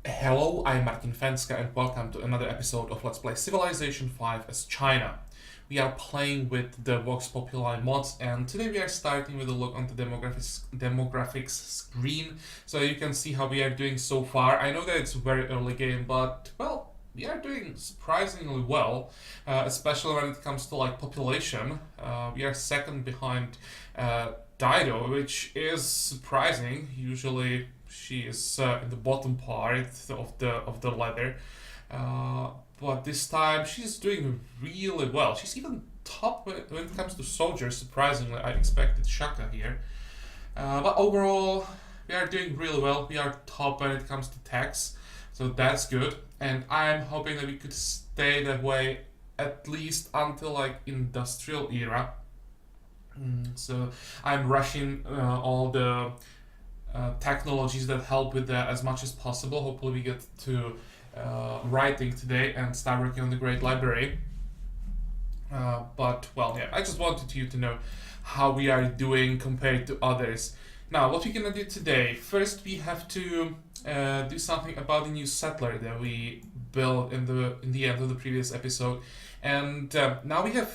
Hello, I'm Martin Fencka and welcome to another episode of Let's Play Civilization 5 as China. We are playing with the Vox Populi mods and today we are starting with a look on the demographics screen so you can see how we are doing so far. I know that it's a very early game, but well, we are doing surprisingly well, especially when it comes to like population. We are second behind Dido, which is surprising. Usually she is in the bottom part of the ladder, uh, but this time she's doing really well. She's even top when it comes to soldiers. Surprisingly, I expected Shaka here, but overall we are doing really well. We are top when it comes to tax, so that's good. And I'm hoping that we could stay that way at least until like industrial era. So I'm rushing all the technologies that help with that as much as possible. Hopefully, we get to writing today and start working on the Great Library. But well, yeah, I just wanted you to know how we are doing compared to others. Now, what we're gonna do today? First, we have to do something about the new settler that we built in the end of the previous episode, and now we have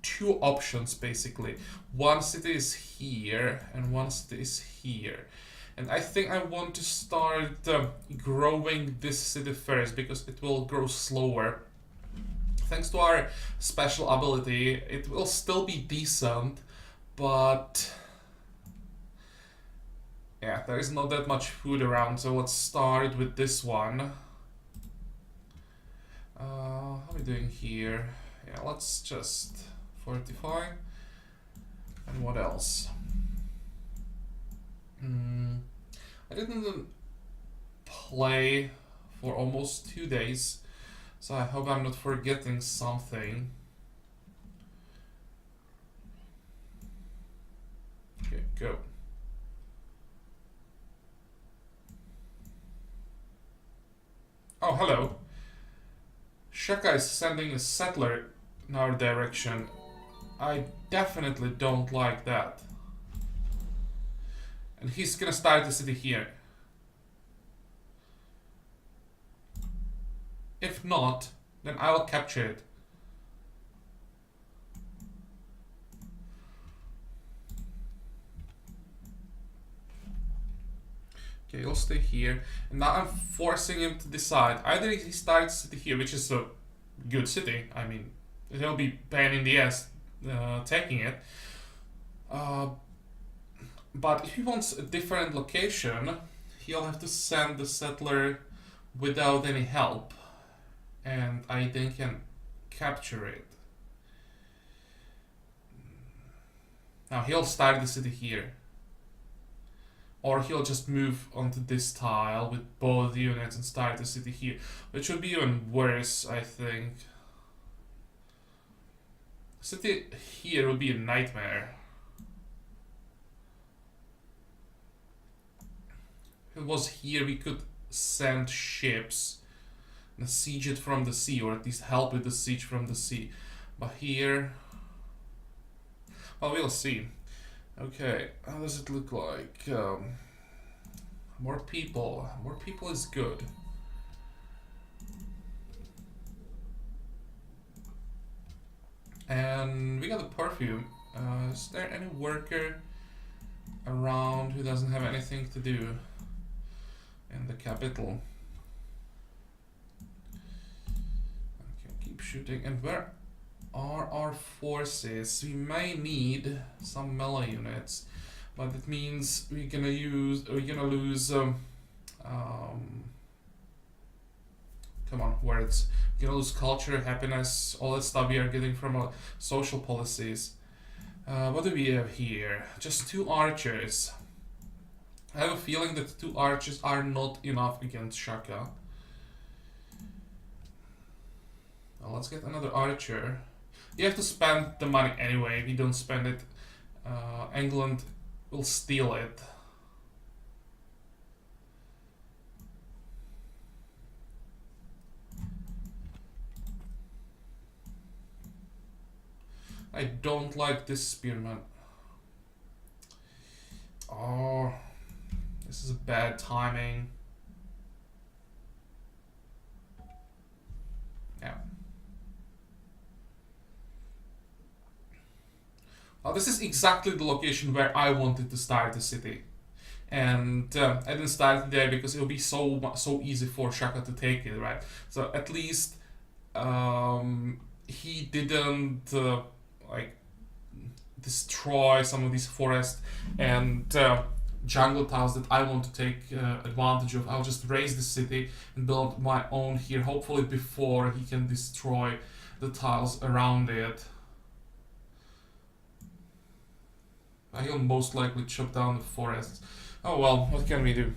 two options basically. One city is here and one city is here. And I think I want to start growing this city first because it will grow slower. Thanks to our special ability, it will still be decent, but yeah, there is not that much food around, so let's start with this one. How are we doing here? Yeah, let's just fortify. And what else? I didn't play for almost 2 days, so I hope I'm not forgetting something. Okay, go. Oh, hello. Shaka is sending a settler in our direction. I definitely don't like that. And he's gonna start the city here. If not, then I will capture it. Okay, he'll stay here. And now I'm forcing him to decide. Either he starts city here, which is a good city. I mean, it'll be pain in the ass taking it. But if he wants a different location, he'll have to send the settler without any help. And I then can capture it. Now he'll start the city here. Or he'll just move onto this tile with both units and start the city here. Which would be even worse, I think. City here would be a nightmare. If it was here, we could send ships and siege it from the sea, or at least help with the siege from the sea. But here, well, we'll see. Okay, how does it look like? More people. More people is good. And we got a perfume. Is there any worker around who doesn't have anything to do in the capital? Okay, keep shooting. And where are our forces? We may need some melee units, but it means we're gonna lose come on, words. We're gonna lose culture, happiness, all that stuff we are getting from our social policies. What do we have here? Just 2 archers. I have a feeling that 2 archers are not enough against Shaka. Well, let's get another archer. You have to spend the money anyway. If you don't spend it, England will steal it. I don't like this spearman. Oh, this is bad timing. This is exactly the location where I wanted to start the city. And I didn't start it there because it would be so easy for Shaka to take it, right? So at least he didn't like destroy some of these forests and jungle tiles that I want to take advantage of. I'll just raise the city and build my own here, hopefully before he can destroy the tiles around it. He'll most likely chop down the forests. Oh well, what can we do?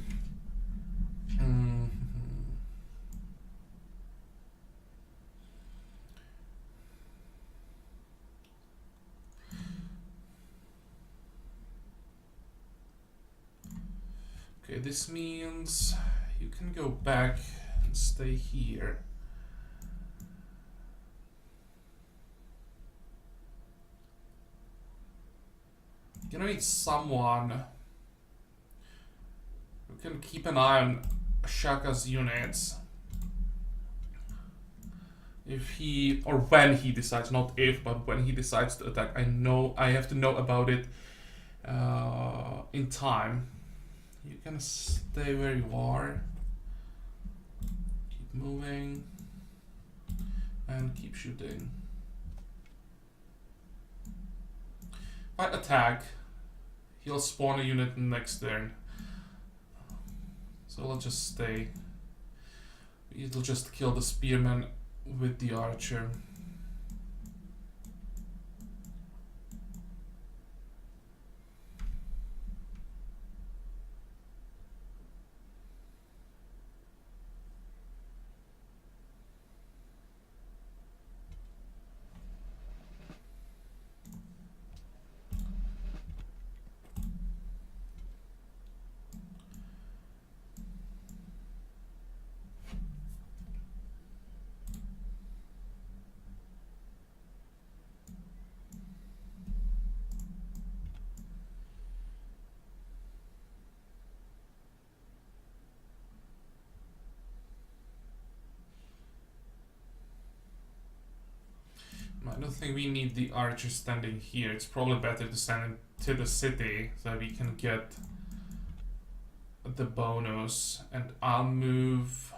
Okay, this means you can go back and stay here. You're gonna need someone who can keep an eye on Shaka's units. If he, or when he decides, not if, but when he decides to attack. I have to know about it in time. You can stay where you are. Keep moving. And keep shooting. If I attack, he'll spawn a unit next turn. So I'll just stay. It'll just kill the spearman with the archer. I don't think we need the archer standing here. It's probably better to send him to the city so that we can get the bonus. And I'll move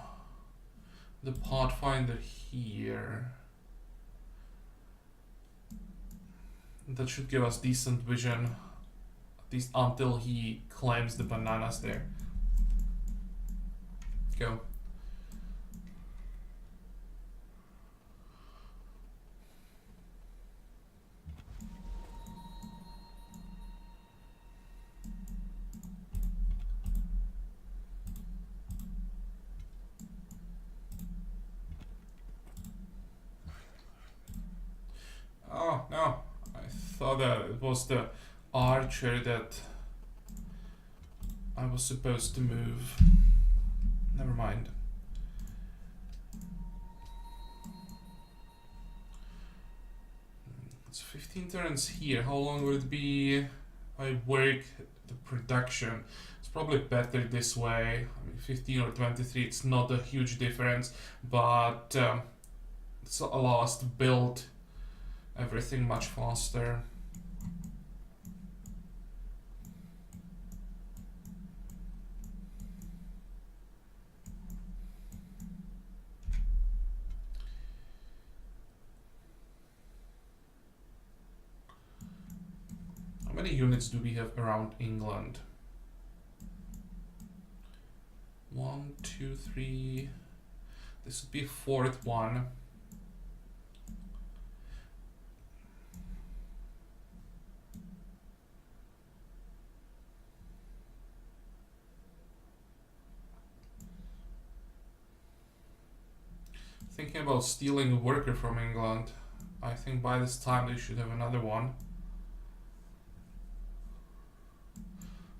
the pathfinder here. That should give us decent vision, at least until he claims the bananas there. Go. Oh, no. I thought that it was the archer that I was supposed to move. Never mind. It's 15 turns here. How long will it be if I work the production? It's probably better this way. I mean, 15 or 23, it's not a huge difference, but it allows us to build everything much faster. How many units do we have around England? 1, 2, 3. This would be fourth one. Thinking about stealing a worker from England. I think by this time they should have another one.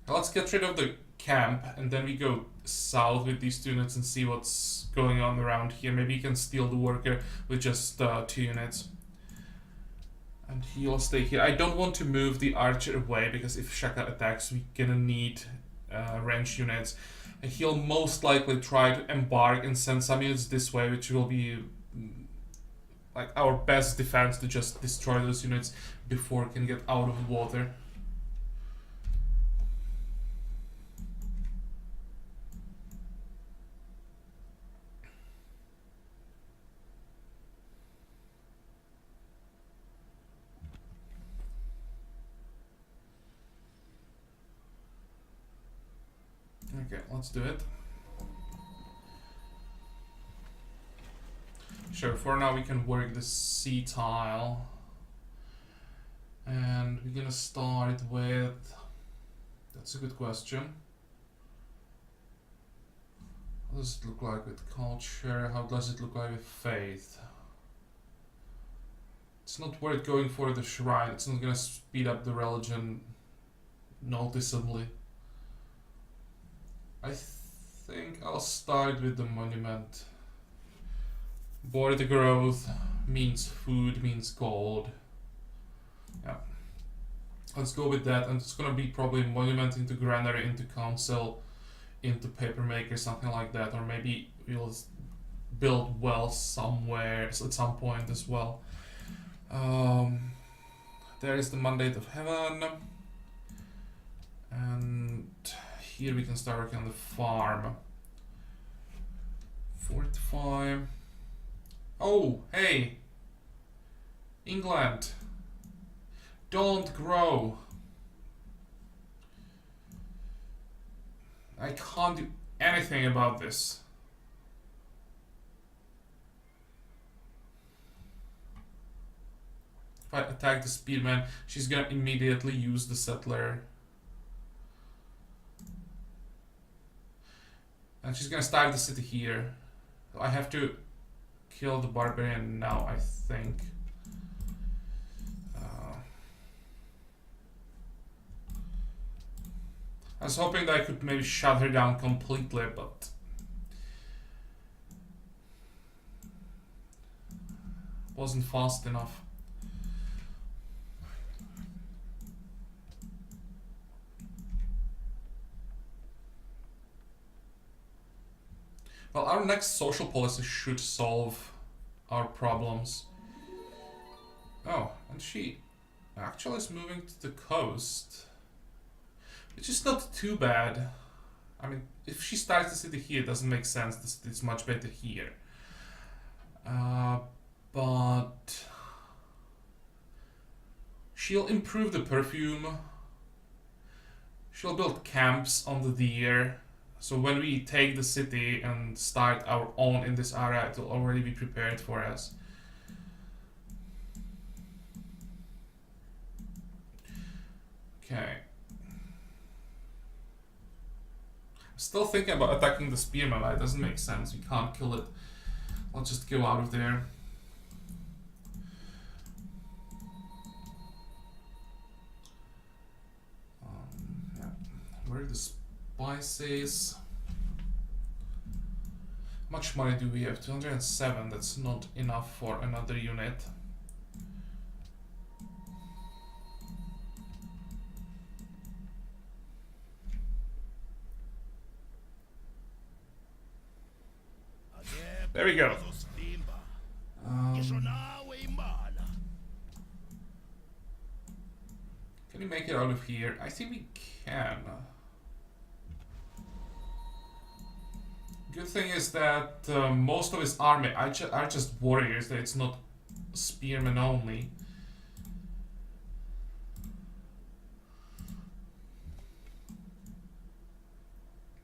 Let's get rid of the camp and then we go south with these 2 units and see what's going on around here. Maybe you can steal the worker with just 2 units. And he'll stay here. I don't want to move the archer away because if Shaka attacks, we're gonna need range units. And he'll most likely try to embark and send some units this way, which will be like our best defense to just destroy those units before it can get out of the water. Okay, let's do it. Sure, for now we can work the sea tile. And we're gonna start with... That's a good question. How does it look like with culture? How does it look like with faith? It's not worth going for the shrine. It's not gonna speed up the religion noticeably. I think I'll start with the monument. Border growth means food, means gold. Yeah. Let's go with that, and it's gonna be probably monument into granary, into council, into papermaker, something like that, or maybe we'll build wells somewhere at some point as well. There is the mandate of heaven, and here we can start working on the farm. 45. Oh, hey, England, don't grow. I can't do anything about this. If I attack the spearman, she's gonna immediately use the settler. And she's gonna start the city here. I have to kill the barbarian now, I think. I was hoping that I could maybe shut her down completely, but wasn't fast enough. Well, our next social policy should solve our problems. Oh, and she actually is moving to the coast. Which is not too bad. I mean, if she starts the city here, it doesn't make sense. It's much better here. But she'll improve the perfume. She'll build camps on the deer. So when we take the city and start our own in this area, it will already be prepared for us. Okay. Still thinking about attacking the spearman, but it doesn't make sense. We can't kill it. I'll just go out of there. Yeah. Where are the spices? How much money do we have? 207. That's not enough for another unit. There we go. Can we make it out of here? I think we can. Good thing is that most of his army are just warriors, that it's not spearmen only.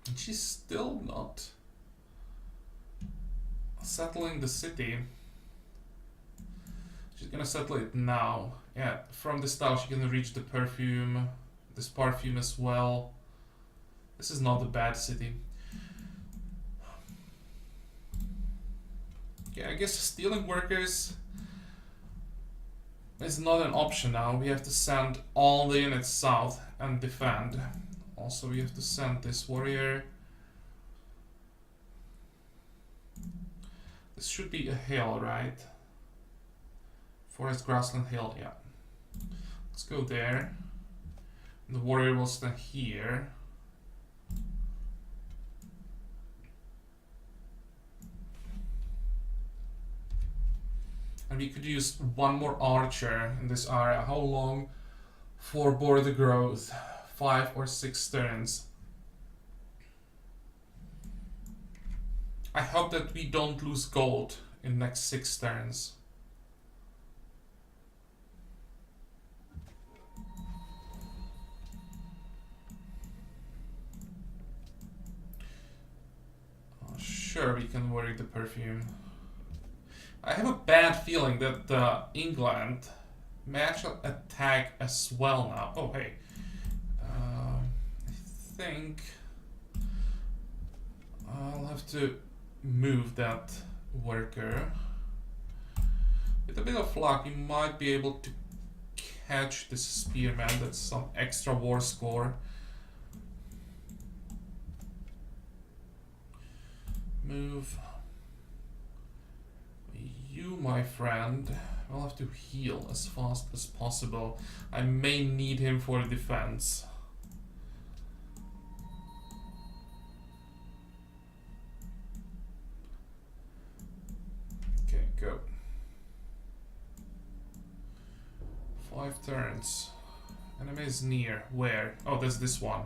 And she's still not settling the city. She's gonna settle it now. Yeah, from this tile she can reach the perfume, this perfume as well. This is not a bad city. Okay, I guess stealing workers is not an option now. We have to send all the units south and defend. Also, we have to send this warrior. This should be a hill, right? Forest grassland hill, yeah. Let's go there. The warrior will stand here. And we could use one more archer in this area. How long for border growth? 5 or 6 turns. I hope that we don't lose gold in next 6 turns. Sure, we can work the perfume. I have a bad feeling that England may actually attack as well now. Oh, hey. I think I'll have to move that worker. With a bit of luck, we might be able to catch this spearman. That's some extra war score. Move. You, my friend, will have to heal as fast as possible. I may need him for defense. Okay, go. 5 turns. Enemy is near. Where? Oh, there's this one.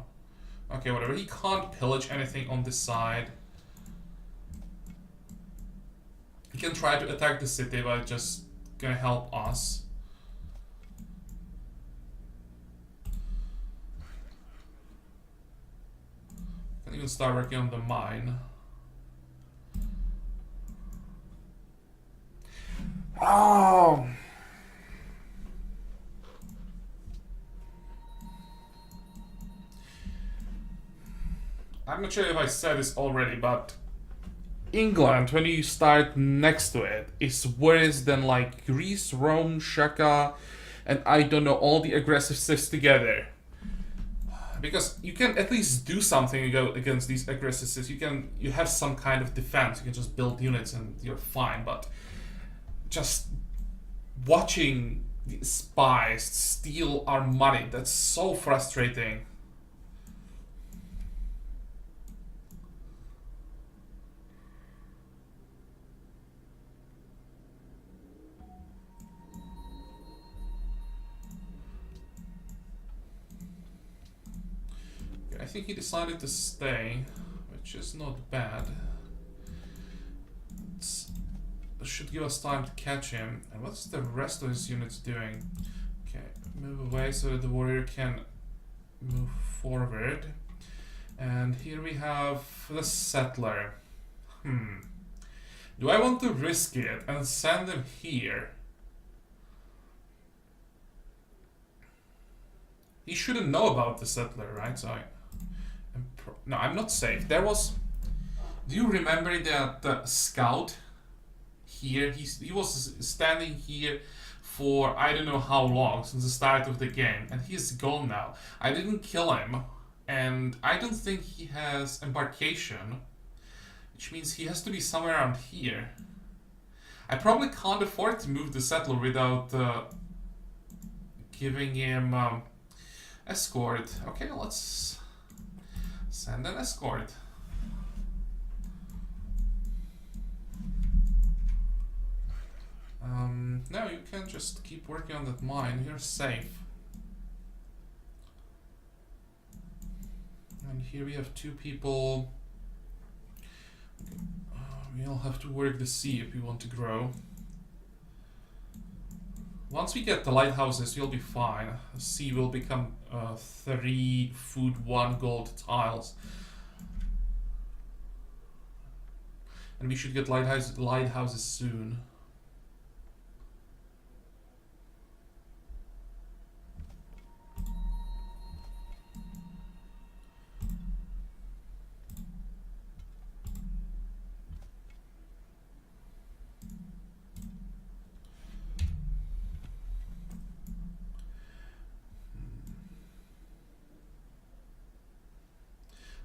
Okay, whatever. He can't pillage anything on this side. He can try to attack the city, but it's just gonna help us. Can even start working on the mine. Oh! I'm not sure if I said this already, but England, when you start next to it, is worse than like Greece, Rome, Shaka, and I don't know, all the aggressive cities together. Because you can at least do something against these aggressive cities. You have some kind of defense. You can just build units and you're fine. But just watching the spies steal our money, that's so frustrating. I think he decided to stay, which is not bad. It should give us time to catch him. And what's the rest of his units doing? Okay, move away so that the warrior can move forward. And here we have the settler. Do I want to risk it and send him here? He shouldn't know about the settler, right? So no, I'm not safe. There was... Do you remember that scout here? He was standing here for I don't know how long, since the start of the game. And he's gone now. I didn't kill him. And I don't think he has embarkation. Which means he has to be somewhere around here. I probably can't afford to move the settler without giving him escort. Okay, let's send an escort. No, you can just keep working on that mine. You're safe. And here we have 2 people. We'll have to work the sea if we want to grow. Once we get the lighthouses, we'll be fine. The sea will become 3 food, 1 gold tiles. And we should get lighthouses soon.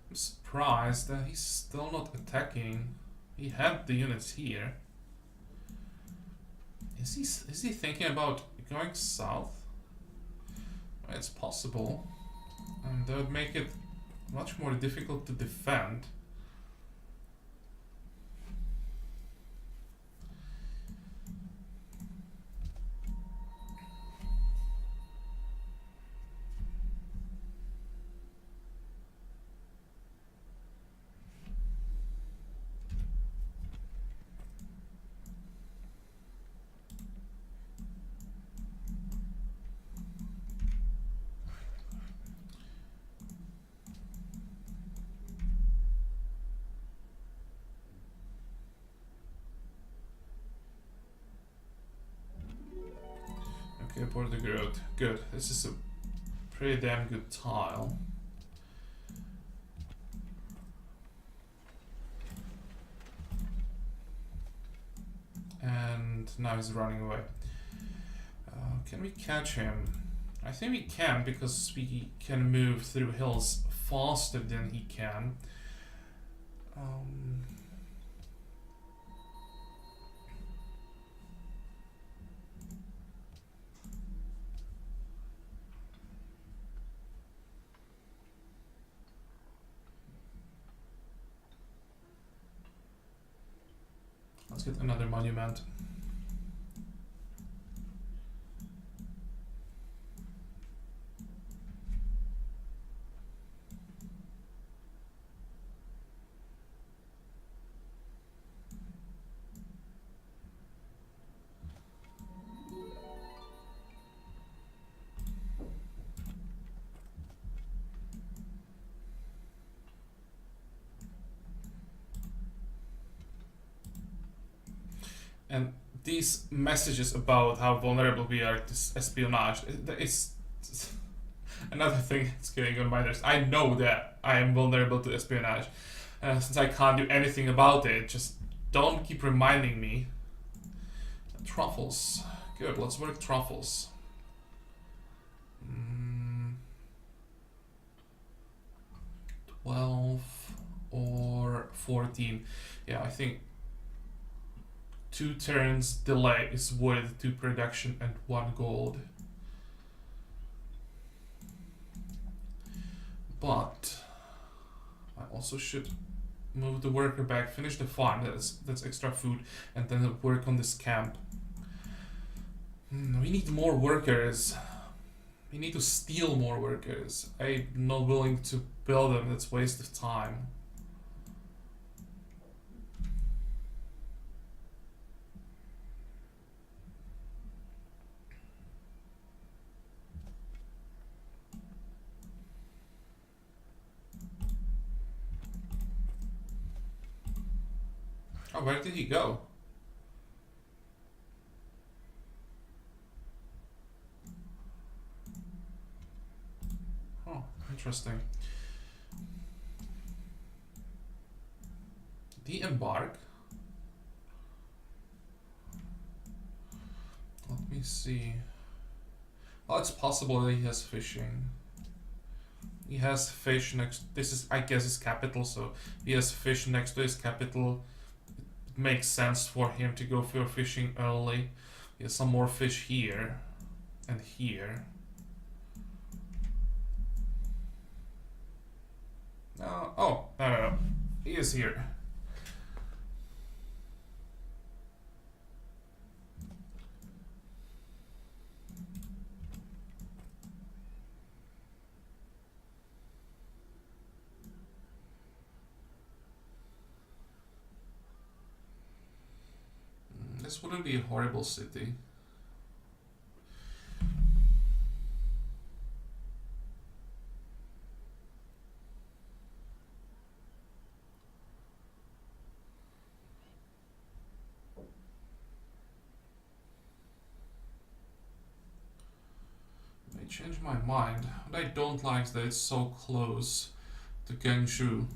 I'm surprised that he's still not attacking. He had the units here. Is he thinking about going south? Well, it's possible. And that would make it much more difficult to defend. Okay, border growth. Good. This is a pretty damn good tile. And now he's running away. Can we catch him? I think we can, because we can move through hills faster than he can. Let's get another monument. And these messages about how vulnerable we are to espionage, it's another thing that's getting on my nerves. I know that I am vulnerable to espionage. Since I can't do anything about it, just don't keep reminding me. Truffles. Good, let's work truffles. 12 or 14. Yeah, I think 2 turns delay is worth 2 production and 1 gold. But I also should move the worker back, finish the farm, that's extra food, and then work on this camp. We need more workers. We need to steal more workers. I'm not willing to build them, that's waste of time. Oh, where did he go? Oh, interesting. De-embark? Let me see. Oh, it's possible that he has fishing. He has fish next. This is, I guess, his capital, so he has fish next to his capital. It makes sense for him to go for fishing early. He has some more fish here and here. Oh, no. He is here. This wouldn't be a horrible city. I changed my mind. What I don't like is that it's so close to Guangzhou.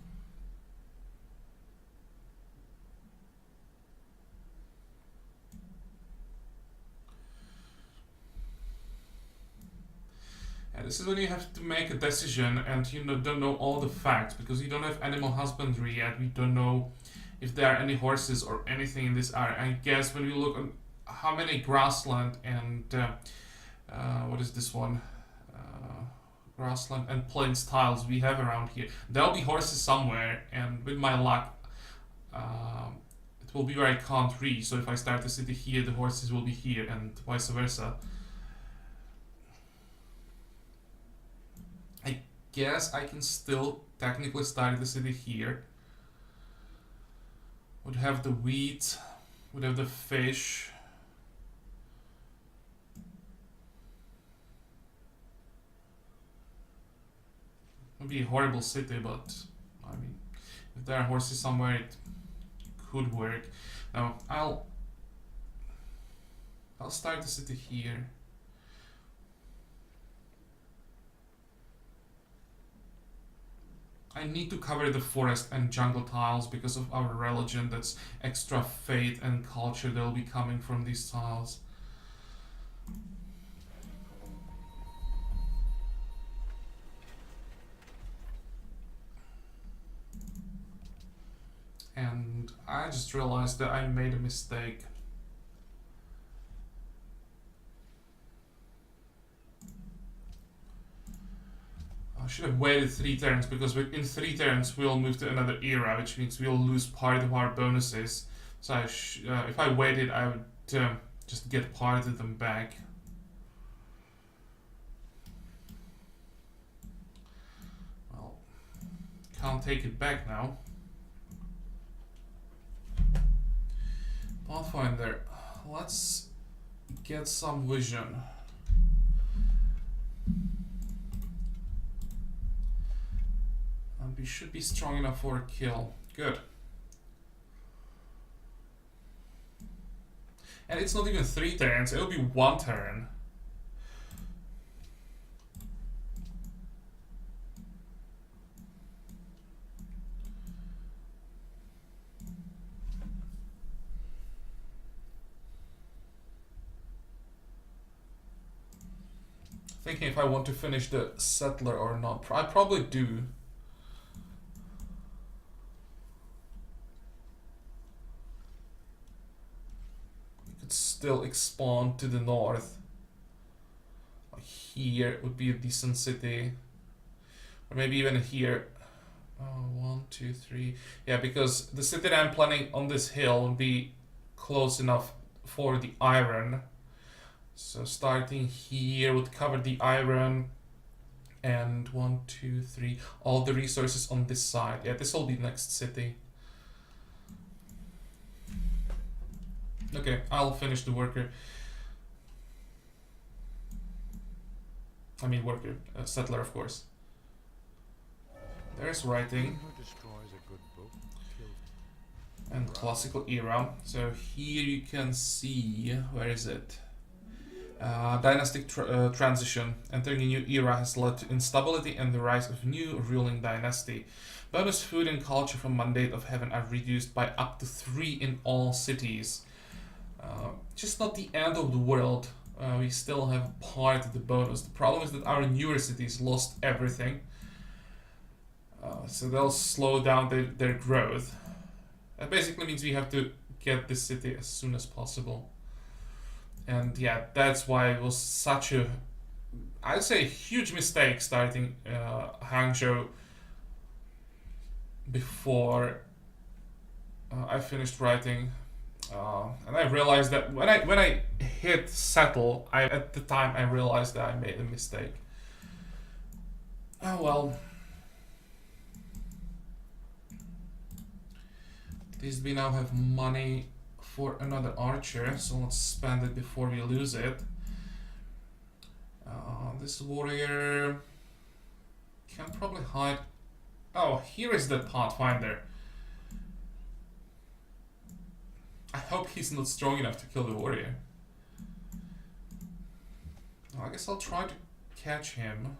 This is when you have to make a decision and you don't know all the facts because you don't have animal husbandry yet. We don't know if there are any horses or anything in this area. I guess when we look at how many grassland and what is this one? Grassland and plains tiles we have around here. There'll be horses somewhere, and with my luck, it will be where I can't reach. So if I start the city here, the horses will be here, and vice versa. I guess I can still technically start the city here. Would have the wheat, would have the fish. Would be a horrible city, but I mean, if there are horses somewhere, it could work. Now I'll start the city here. I need to cover the forest and jungle tiles because of our religion. That's extra faith and culture that will be coming from these tiles. And I just realized that I made a mistake. I should have waited 3 turns, because in 3 turns we'll move to another era, which means we'll lose part of our bonuses. So if I waited, I would just get part of them back. Well, can't take it back now. Pathfinder, let's get some vision. And we should be strong enough for a kill. Good. And it's not even 3 turns, it'll be 1 turn. Thinking if I want to finish the settler or not. I probably do. Still expand to the north. Here would be a decent city, or maybe even here. Oh, 1, 2, 3. Yeah, because the city that I'm planning on this hill would be close enough for the iron. So starting here would cover the iron, and 1, 2, 3. All the resources on this side. Yeah, this will be the next city. Okay, I'll finish the worker. I mean worker, settler of course. There's writing. And classical era. So here you can see, where is it? Dynastic transition. Entering a new era has led to instability and the rise of new ruling dynasty. Bonus food and culture from Mandate of Heaven are reduced by up to 3 in all cities. Just not the end of the world. We still have part of the bonus. The problem is that our newer cities lost everything. So they'll slow down their growth. That basically means we have to get this city as soon as possible. And yeah, that's why it was such a, I'd say, huge mistake starting Hangzhou before I finished writing. And I realized that when I hit settle, at the time I realized that I made a mistake. Oh well. At least we now have money for another archer, so let's spend it before we lose it. This warrior can probably hide. Oh, here is the Pathfinder. I hope he's not strong enough to kill the warrior. I guess I'll try to catch him.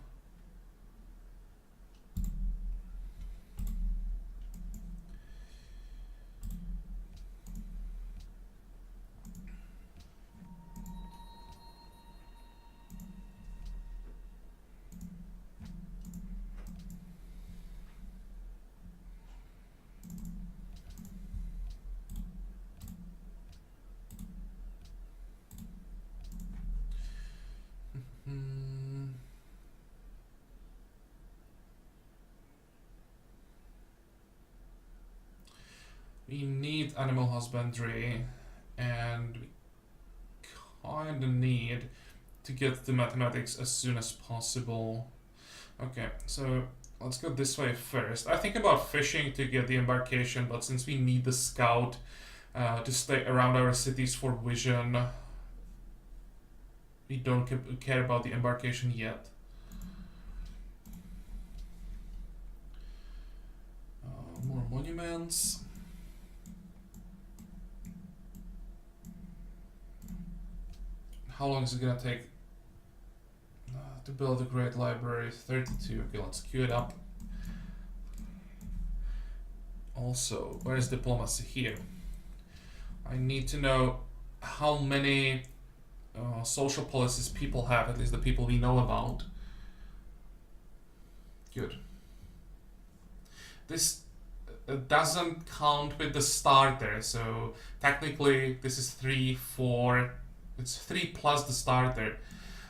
We need animal husbandry, and we kinda need to get the mathematics as soon as possible. Okay, so let's go this way first. I think about fishing to get the embarkation, but since we need the scout to stay around our cities for vision, we don't care about the embarkation yet. More monuments. How long is it gonna take to build a great library? 32. Okay, let's queue it up. Also, where is diplomacy here? I need to know how many social policies people have, at least the people we know about. Good. This doesn't count with the starter, so technically this is 3, 4, it's 3 plus the starter.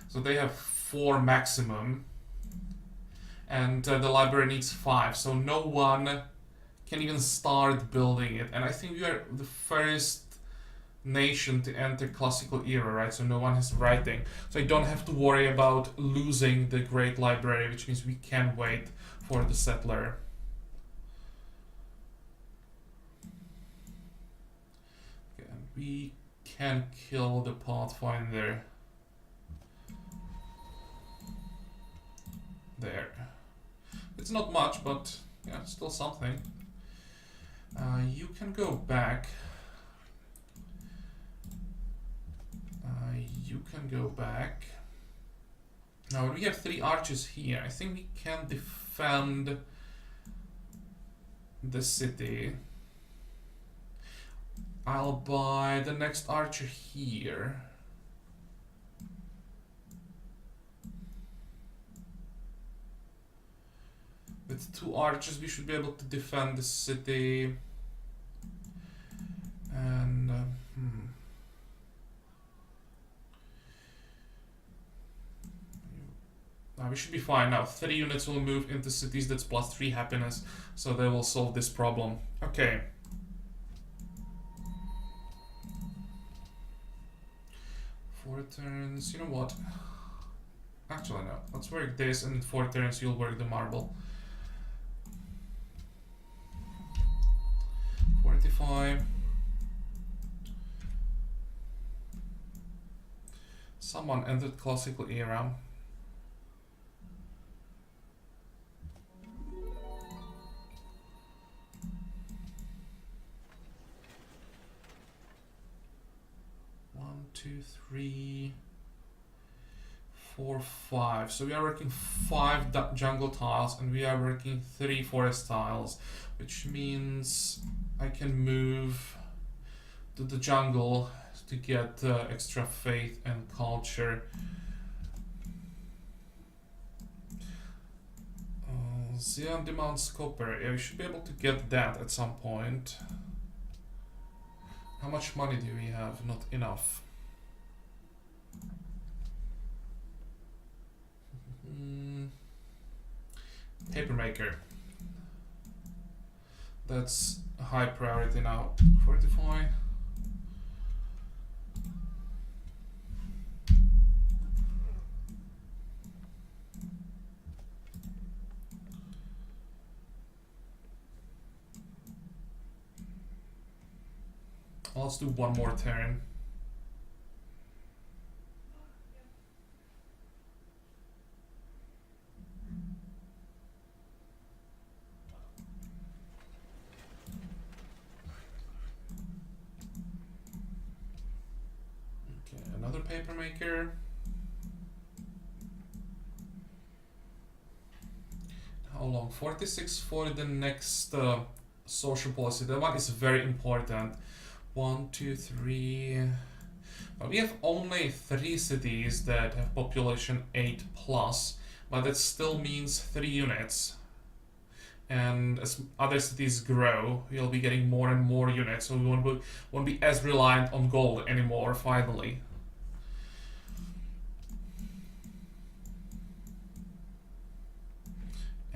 So they have 4 maximum, and the library needs 5, so no one can even start building it. And I think we are the first nation to enter classical era, right? So no one has writing, so I don't have to worry about losing the great library, which means we can wait for the settler. Okay, we can kill the pathfinder there. It's not much, but yeah, it's still something. You can go back. You can go back. Now, when we have 3 archers here, I think we can defend the city. I'll buy the next archer here. With 2 archers, we should be able to defend the city. And we should be fine now. 3 units will move into cities, that's plus 3 happiness, so they will solve this problem. Okay. Four turns, you know what? Actually, no. Let's work this, and in 4 turns you'll work the marble. 45. Someone entered classical era. One, two, 3, 4, 5. So we are working 5 jungle tiles, and we are working 3 forest tiles, which means I can move to the jungle to get extra faith and culture. Xeon demands copper. Yeah, we should be able to get that at some point. How much money do we have? Not enough. Papermaker. That's a high priority now. 45. Let's do 1 more turn. Okay, another papermaker. How long? 46 for the next social policy. That one is very important. 1, 2, 3. Well, we have only 3 cities that have population 8 plus, but that still means 3 units. And as other cities grow, we'll be getting more and more units, so we won't be as reliant on gold anymore, finally.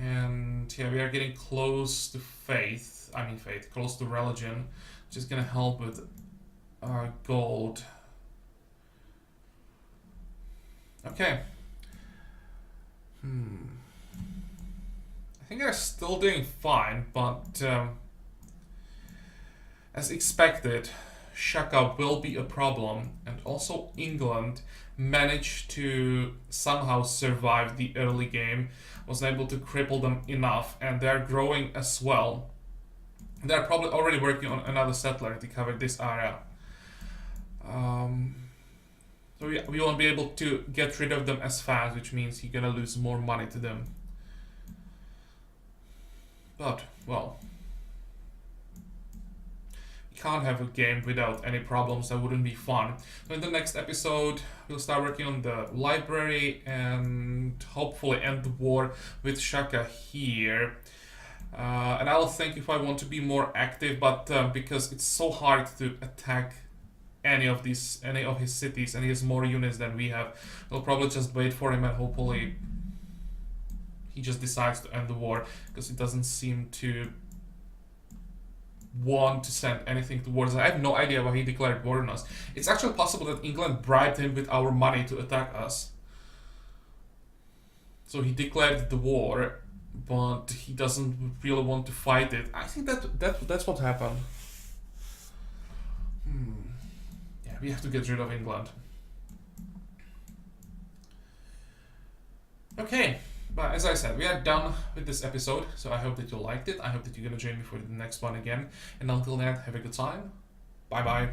And yeah, we are getting close to faith, close to religion, which is gonna help with gold. Okay. I think they're still doing fine, but as expected, Shaka will be a problem, and also England managed to somehow survive the early game, was able to cripple them enough, and they're growing as well. They're probably already working on another settler to cover this area. So we won't be able to get rid of them as fast, which means you're gonna lose more money to them. But, well, You can't have a game without any problems. That wouldn't be fun. So in the next episode, we'll start working on the library and hopefully end the war with Shaka here. And I'll think if I want to be more active, but because it's so hard to attack any of his cities, and he has more units than we have, we'll probably just wait for him and hopefully he just decides to end the war, because he doesn't seem to want to send anything towards us. I have no idea why he declared war on us. It's actually possible that England bribed him with our money to attack us. So he declared the war, but he doesn't really want to fight it. I think that's what happened. Yeah, we have to get rid of England. Okay. But as I said, we are done with this episode, so I hope that you liked it. I hope that you're gonna join me for the next one again. And until then, have a good time. Bye bye.